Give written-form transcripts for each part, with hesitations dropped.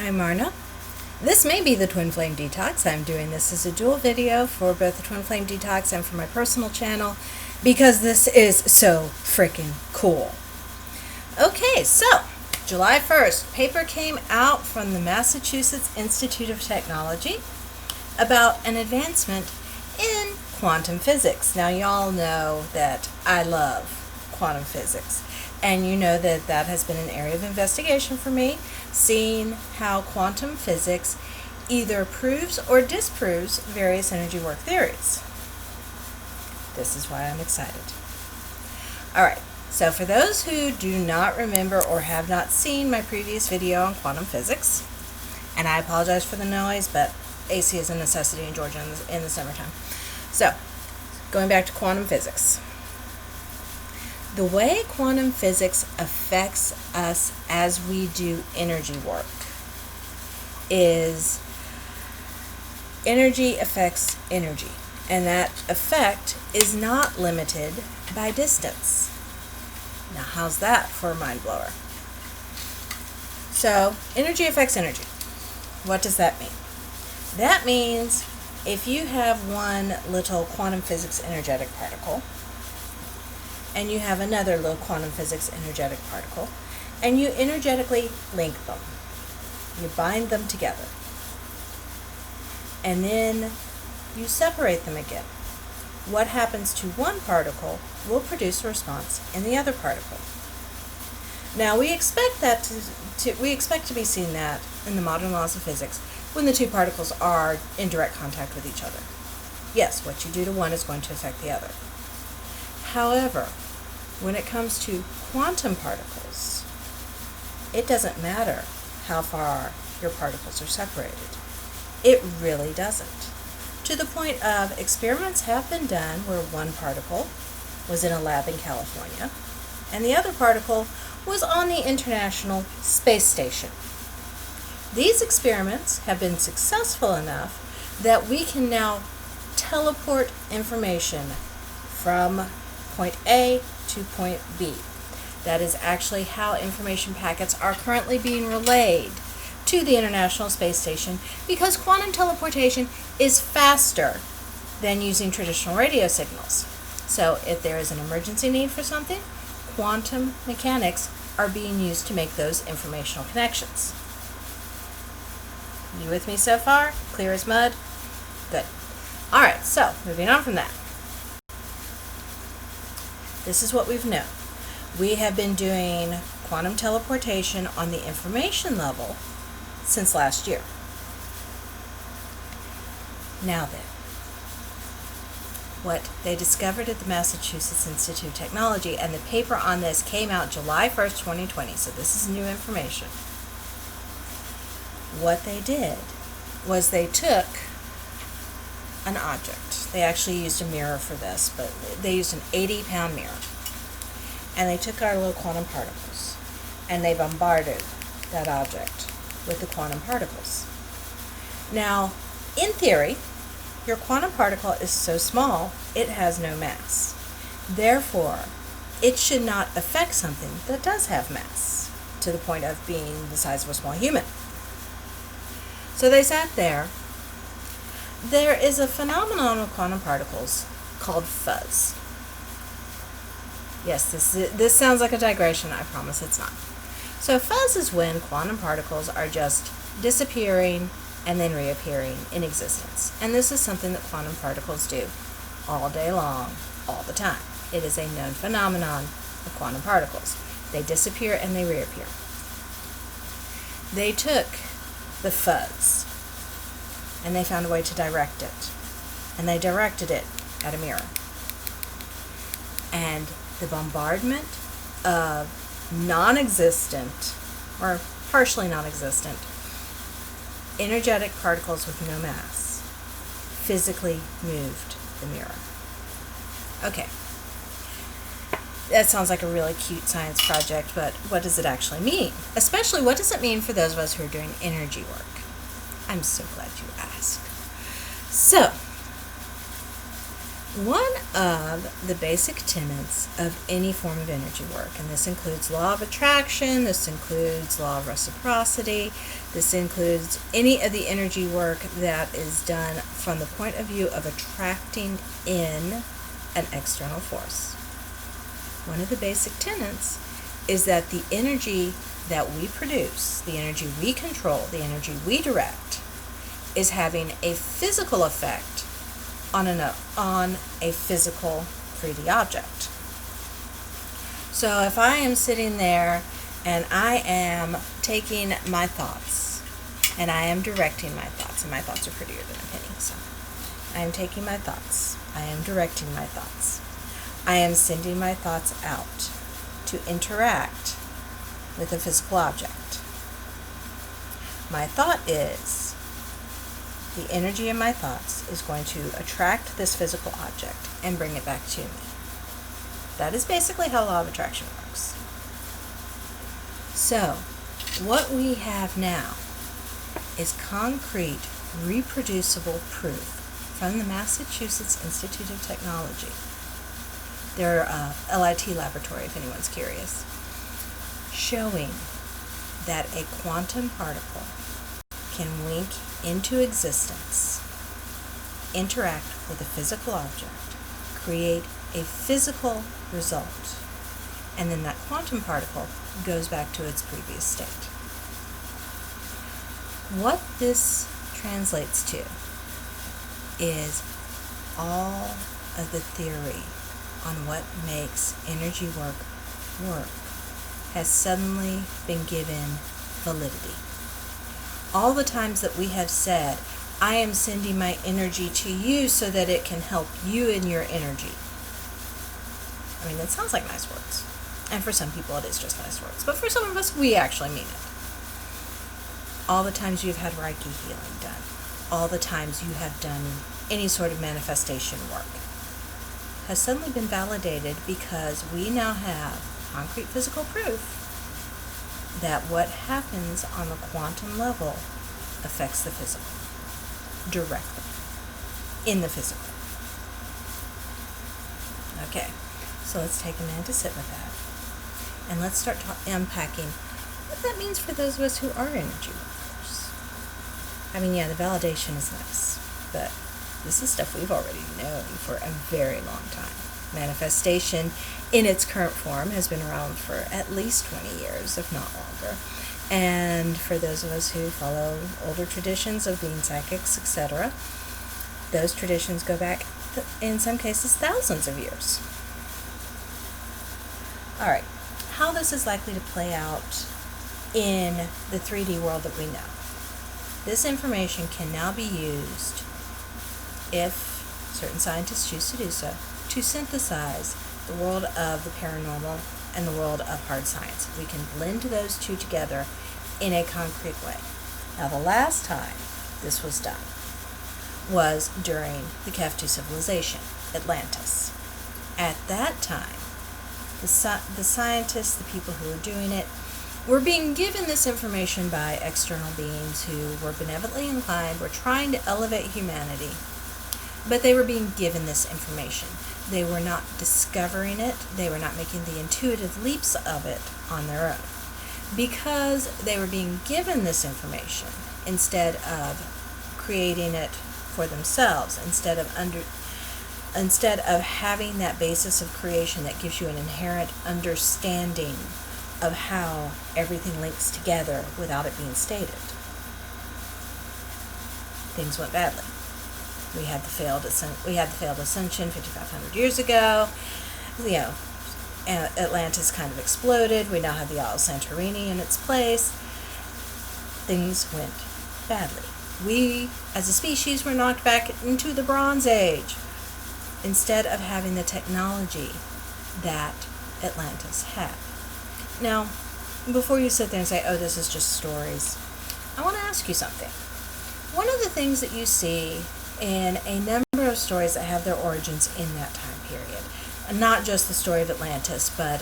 I'm Marna. This may be the Twin Flame Detox. I'm doing this as a dual video for both the Twin Flame Detox and for my personal channel because this is so freaking cool. Okay, so July 1st, paper came out from the Massachusetts Institute of Technology about an advancement in quantum physics. Now, y'all know that I love quantum physics, and you know that that has been an area of investigation for me, seeing how quantum physics either proves or disproves various energy work theories. This is why I'm excited. All right, so for those who do not remember or have not seen my previous video on quantum physics, and I apologize for the noise, but AC is a necessity in Georgia in the summertime. So, going back to quantum physics. The way quantum physics affects us as we do energy work is energy affects energy, and that effect is not limited by distance. Now, how's that for a mind blower? So, energy affects energy. What does that mean? That means if you have one little quantum physics energetic particle, and you have another little quantum physics energetic particle, and you energetically link them. You bind them together. And then you separate them again. What happens to one particle will produce a response in the other particle. Now, we expect that to be seen that in the modern laws of physics when the two particles are in direct contact with each other. Yes, what you do to one is going to affect the other. However, when it comes to quantum particles, it doesn't matter how far your particles are separated. It really doesn't. To the point of experiments have been done where one particle was in a lab in California and the other particle was on the International Space Station. These experiments have been successful enough that we can now teleport information from point A to point B. That is actually how information packets are currently being relayed to the International Space Station because quantum teleportation is faster than using traditional radio signals. So if there is an emergency need for something, quantum mechanics are being used to make those informational connections. You with me so far? Clear as mud? Good. All right, so moving on from that. This is what we've known. We have been doing quantum teleportation on the information level since last year. Now then, what they discovered at the Massachusetts Institute of Technology, and the paper on this came out July 1st, 2020, so this is new information. What they did was they took an object. They actually used a mirror for this, but they used an 80-pound mirror. And they took our little quantum particles, and they bombarded that object with the quantum particles. Now, in theory, your quantum particle is so small, it has no mass. Therefore, it should not affect something that does have mass, to the point of being the size of a small human. So they sat there. There is a phenomenon of quantum particles called fuzz. Yes, this sounds like a digression. I promise it's not. So fuzz is when quantum particles are just disappearing and then reappearing in existence. And this is something that quantum particles do all day long, all the time. It is a known phenomenon of quantum particles. They disappear and they reappear. They took the fuzz and they found a way to direct it. And they directed it at a mirror. And the bombardment of non-existent, or partially non-existent, energetic particles with no mass physically moved the mirror. Okay. That sounds like a really cute science project, but what does it actually mean? Especially, what does it mean for those of us who are doing energy work? I'm so glad you asked. So, One of the basic tenets of any form of energy work, and this includes law of attraction, this includes law of reciprocity, this includes any of the energy work that is done from the point of view of attracting in an external force. One of the basic tenets is that the energy that we produce, the energy we control, the energy we direct, is having a physical effect on a physical 3D object. So if I am sitting there and I am taking my thoughts and I am directing my thoughts, and my thoughts are prettier than a penny, so I am taking my thoughts, I am directing my thoughts, I am sending my thoughts out to interact with a physical object. My thought is, the energy in my thoughts is going to attract this physical object and bring it back to me. That is basically how law of attraction works. So, what we have now is concrete, reproducible proof from the Massachusetts Institute of Technology, their LIT laboratory, if anyone's curious, showing that a quantum particle can wink into existence, interact with a physical object, create a physical result, and then that quantum particle goes back to its previous state. What this translates to is all of the theory on what makes energy work has suddenly been given validity. All the times that we have said, I am sending my energy to you so that it can help you in your energy. I mean, it sounds like nice words. And for some people it is just nice words. But for some of us, we actually mean it. All the times you've had Reiki healing done. All the times you have done any sort of manifestation work has suddenly been validated because we now have concrete physical proof that what happens on the quantum level affects the physical directly in the physical. Okay, so let's take a minute to sit with that and let's start unpacking what that means for those of us who are energy workers. I mean, yeah, the validation is nice, but this is stuff we've already known for a very long time. Manifestation in its current form has been around for at least 20 years, if not longer. And for those of us who follow older traditions of being psychics, etc., those traditions go back, in some cases, thousands of years. All right, how this is likely to play out in the 3D world that we know. This information can now be used, if certain scientists choose to do so, to synthesize the world of the paranormal and the world of hard science. We can blend those two together in a concrete way. Now, the last time this was done was during the Cave civilization, Atlantis. At that time, the scientists, the people who were doing it, were being given this information by external beings who were benevolently inclined, were trying to elevate humanity, but they were being given this information. They were not discovering it. They were not making the intuitive leaps of it on their own. Because they were being given this information instead of creating it for themselves, instead of having that basis of creation that gives you an inherent understanding of how everything links together without it being stated. Things went badly. We had the failed ascension 5,500 years ago. Atlantis kind of exploded. We now have the Isle of Santorini in its place. Things went badly. We, as a species, were knocked back into the Bronze Age instead of having the technology that Atlantis had. Now, before you sit there and say, oh, this is just stories, I want to ask you something. One of the things that you see in a number of stories that have their origins in that time period, not just the story of Atlantis, but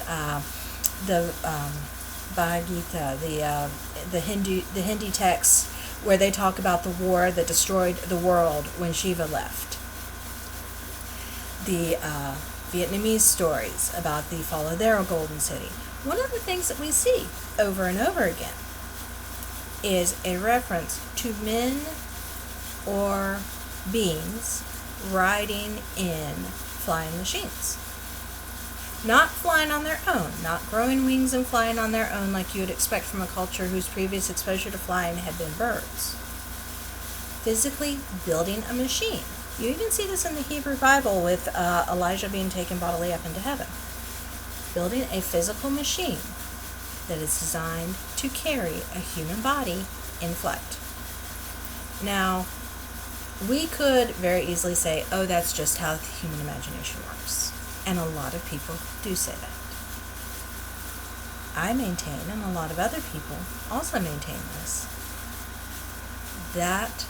the Bhagavad Gita, the Hindi texts where they talk about the war that destroyed the world when Shiva left. the Vietnamese stories about the fall of their golden city, one of the things that we see over and over again is a reference to men or beings riding in flying machines. Not flying on their own, not growing wings and flying on their own like you would expect from a culture whose previous exposure to flying had been birds. Physically building a machine. You even see this in the Hebrew Bible with Elijah being taken bodily up into heaven. Building a physical machine that is designed to carry a human body in flight. Now, we could very easily say, oh, that's just how the human imagination works. And a lot of people do say that. I maintain, and a lot of other people also maintain this, that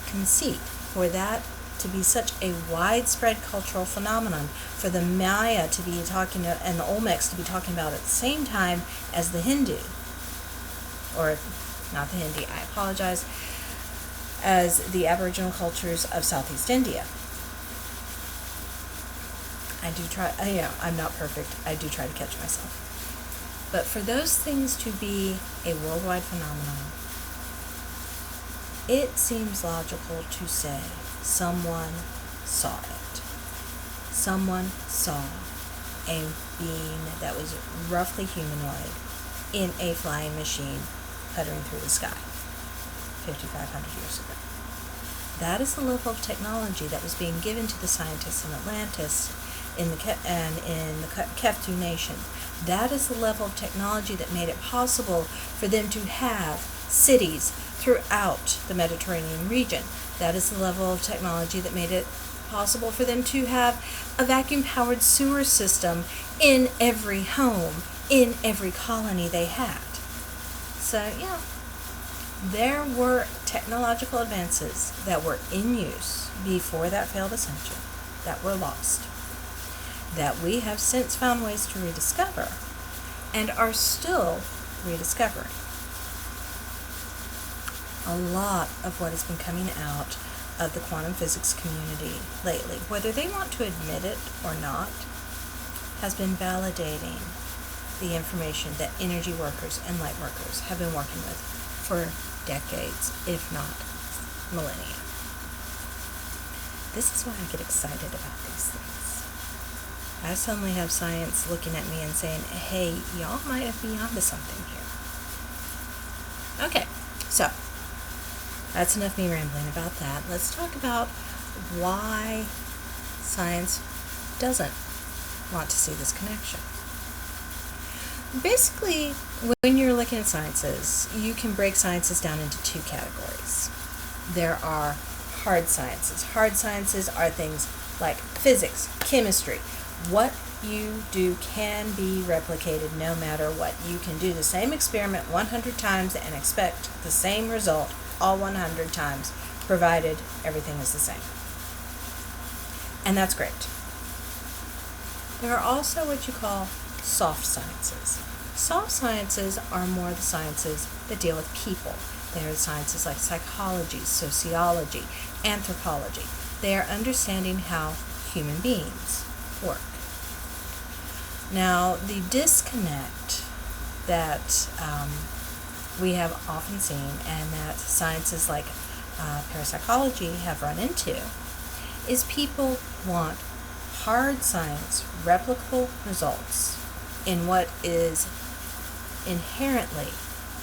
conceit, for that to be such a widespread cultural phenomenon, for the Maya to be talking and the Olmecs to be talking about at the same time as the Hindu, or not the Hindi, I apologize, as the Aboriginal cultures of Southeast India. I do try, I'm not perfect. I do try to catch myself. But for those things to be a worldwide phenomenon, it seems logical to say someone saw it. Someone saw a being that was roughly humanoid in a flying machine puttering through the sky 5,500 years ago. That is the level of technology that was being given to the scientists in Atlantis in the Keftu Nation. That is the level of technology that made it possible for them to have cities throughout the Mediterranean region. That is the level of technology that made it possible for them to have a vacuum-powered sewer system in every home, in every colony they had. So, there were technological advances that were in use before that failed ascension, that were lost, that we have since found ways to rediscover and are still rediscovering. A lot of what has been coming out of the quantum physics community lately, whether they want to admit it or not, has been validating the information that energy workers and light workers have been working with for decades, if not millennia. This is why I get excited about these things. I suddenly have science looking at me and saying, hey, y'all might be onto something here. Okay, so that's enough me rambling about that. Let's talk about why science doesn't want to see this connection. Basically, when you're looking at sciences, you can break sciences down into two categories. There are hard sciences. Hard sciences are things like physics, chemistry. What you do can be replicated no matter what. You can do the same experiment 100 times and expect the same result all 100 times, provided everything is the same. And that's great. There are also what you call soft sciences. Soft sciences are more the sciences that deal with people. They are sciences like psychology, sociology, anthropology. They are understanding how human beings work. Now, the disconnect that we have often seen, and that sciences like parapsychology have run into, is people want hard science, replicable results in what is inherently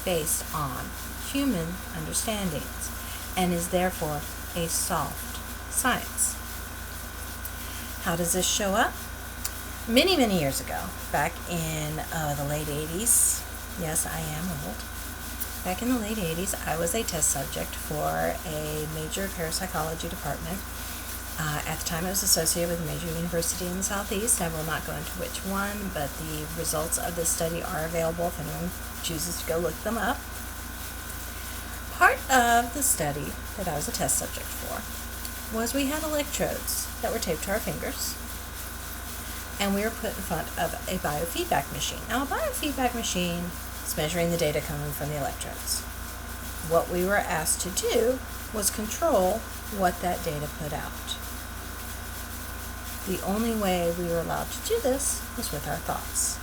based on human understandings and is therefore a soft science. How does this show up? Many, many years ago, back in the late 80s, yes, I am old. Back in the late 80s, I was a test subject for a major parapsychology department. At the time, it was associated with a major university in the Southeast. I will not go into which one, but the results of this study are available if anyone chooses to go look them up. Part of the study that I was a test subject for was we had electrodes that were taped to our fingers, and we were put in front of a biofeedback machine. Now, a biofeedback machine is measuring the data coming from the electrodes. What we were asked to do was control what that data put out. The only way we were allowed to do this was with our thoughts.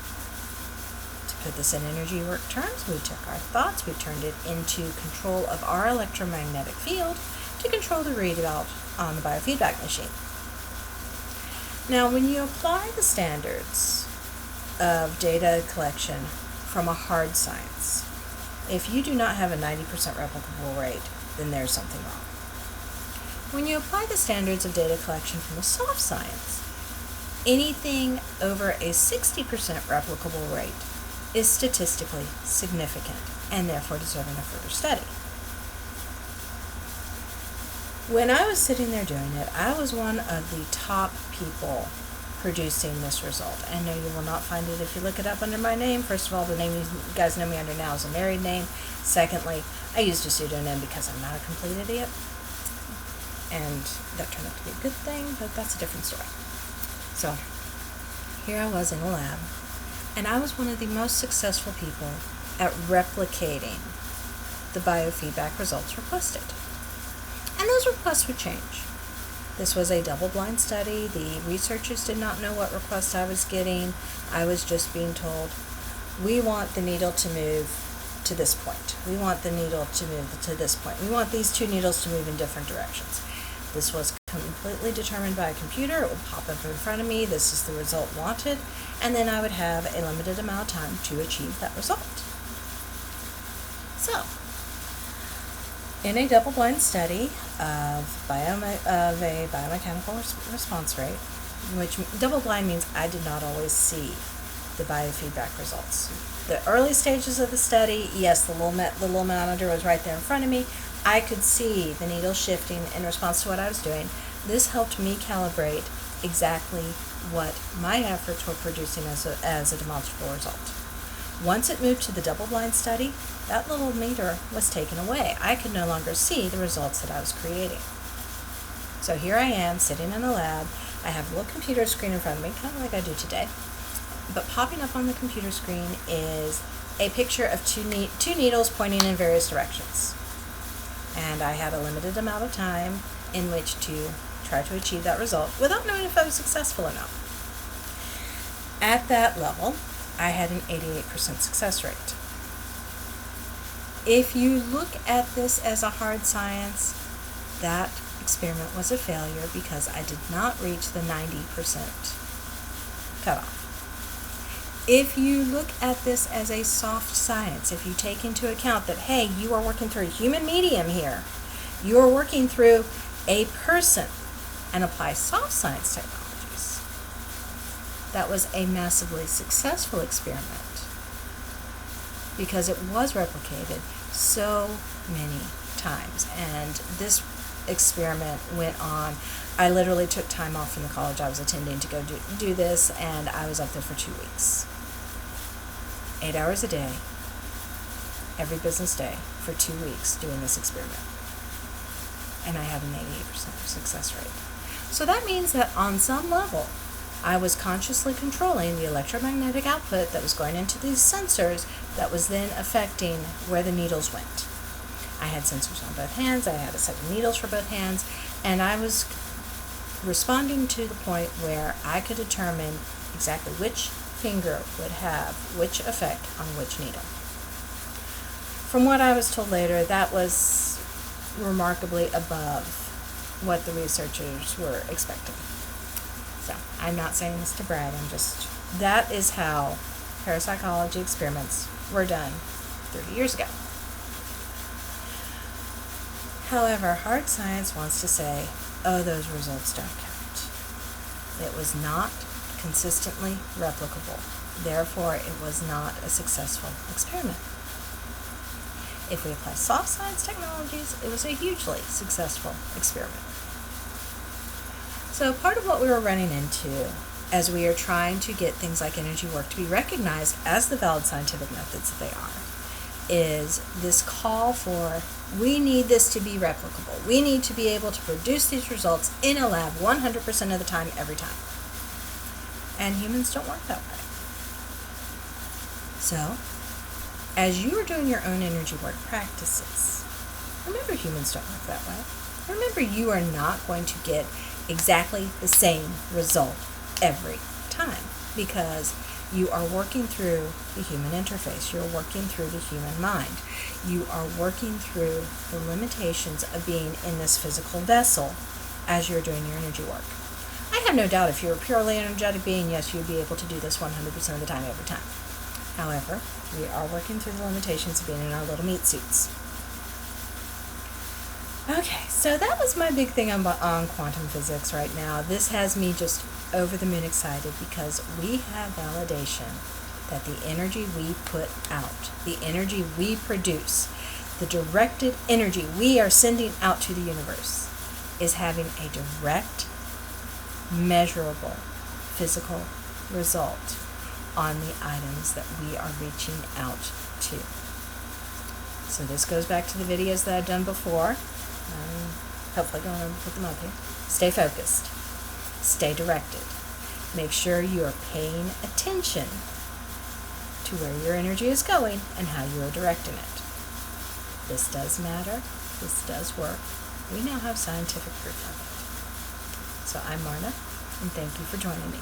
To put this in energy work terms, we took our thoughts, we turned it into control of our electromagnetic field to control the readout on the biofeedback machine. Now, when you apply the standards of data collection from a hard science, if you do not have a 90% replicable rate, then there's something wrong. When you apply the standards of data collection from a soft science, anything over a 60% replicable rate is statistically significant and therefore deserving of further study. When I was sitting there doing it, I was one of the top people producing this result. And no, you will not find it if you look it up under my name. First of all, the name you guys know me under now is a married name. Secondly, I used a pseudonym because I'm not a complete idiot. And that turned out to be a good thing, but that's a different story. So, here I was in a lab, and I was one of the most successful people at replicating the biofeedback results requested. And those requests would change. This was a double-blind study. The researchers did not know what request I was getting. I was just being told, we want the needle to move to this point. We want the needle to move to this point. We want these two needles to move in different directions. This was completely determined by a computer. It would pop up in front of me. This is the result wanted. And then I would have a limited amount of time to achieve that result. So, in a double-blind study of a biomechanical response rate, which double-blind means I did not always see the biofeedback results. The early stages of the study, yes, the little monitor was right there in front of me. I could see the needle shifting in response to what I was doing. This helped me calibrate exactly what my efforts were producing as a demonstrable result. Once it moved to the double-blind study, that little meter was taken away. I could no longer see the results that I was creating. So here I am, sitting in a lab. I have a little computer screen in front of me, kind of like I do today. But popping up on the computer screen is a picture of two needles pointing in various directions. And I had a limited amount of time in which to try to achieve that result without knowing if I was successful or not. At that level, I had an 88% success rate. If you look at this as a hard science, that experiment was a failure because I did not reach the 90% cutoff. If you look at this as a soft science, if you take into account that, hey, you are working through a human medium here, you are working through a person, and apply soft science technologies, that was a massively successful experiment because it was replicated so many times. And this experiment went on. I literally took time off from the college I was attending to go do this, and I was up there for 2 weeks. 8 hours a day, every business day, for 2 weeks doing this experiment. And I had an 88% success rate. So that means that on some level, I was consciously controlling the electromagnetic output that was going into these sensors that was then affecting where the needles went. I had sensors on both hands, I had a set of needles for both hands, and I was responding to the point where I could determine exactly which finger would have which effect on which needle. From what I was told later, that was remarkably above what the researchers were expecting. So, I'm not saying this to brag, that is how parapsychology experiments were done 30 years ago. However, hard science wants to say, oh, those results don't count. It was not consistently replicable. Therefore, it was not a successful experiment. If we apply soft science technologies, it was a hugely successful experiment. So part of what we were running into as we are trying to get things like energy work to be recognized as the valid scientific methods that they are, is this call for, we need this to be replicable. We need to be able to produce these results in a lab 100% of the time, every time. And humans don't work that way. So, as you are doing your own energy work practices, remember humans don't work that way. Remember, you are not going to get exactly the same result every time, because you are working through the human interface. You're working through the human mind. You are working through the limitations of being in this physical vessel as you're doing your energy work. I have no doubt if you're a purely energetic being, yes, you'd be able to do this 100% of the time, every time. However, we are working through the limitations of being in our little meat suits. Okay, so that was my big thing on quantum physics right now. This has me just over the moon excited because we have validation that the energy we put out, the energy we produce, the directed energy we are sending out to the universe is having a direct, measurable, physical result on the items that we are reaching out to. So this goes back to the videos that I've done before. Hopefully going to put them up here. Stay focused. Stay directed. Make sure you are paying attention to where your energy is going and how you are directing it. This does matter. This does work. We now have scientific proof of it. So I'm Marna, and thank you for joining me.